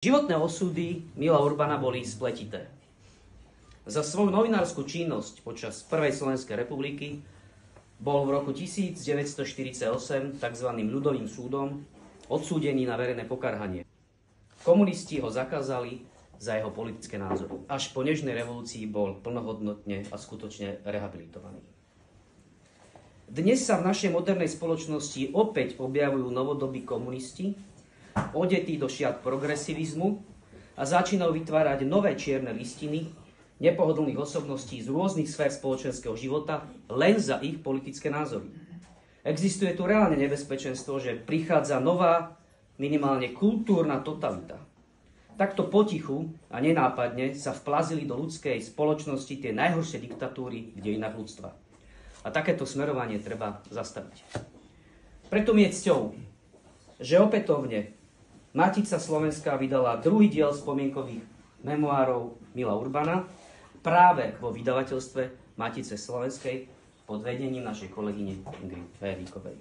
Životné osudy Mila Urbana boli spletité. Za svoju novinárskú činnosť počas Prvej Slovenskej republiky bol v roku 1948 tzv. Ľudovým súdom odsúdený na verejné pokarhanie. Komunisti ho zakázali za jeho politické názory. Až po nežnej revolúcii bol plnohodnotne a skutočne rehabilitovaný. Dnes sa v našej modernej spoločnosti opäť objavujú novodobí komunisti, odetí do šiat progresivizmu a začínajú vytvárať nové čierne listiny nepohodlných osobností z rôznych sfér spoločenského života len za ich politické názory. Existuje tu reálne nebezpečenstvo, že prichádza nová, minimálne kultúrna totalita. Takto potichu a nenápadne sa vplazili do ľudskej spoločnosti tie najhoršie diktatúry v dejinách ľudstva. A takéto smerovanie treba zastaviť. Preto mi je cťou, že opätovne Matica Slovenská vydala druhý diel spomienkových memoárov Mila Urbana práve vo vydavateľstve Matice Slovenskej pod vedením našej kolegyne Ingrid Feríkovej.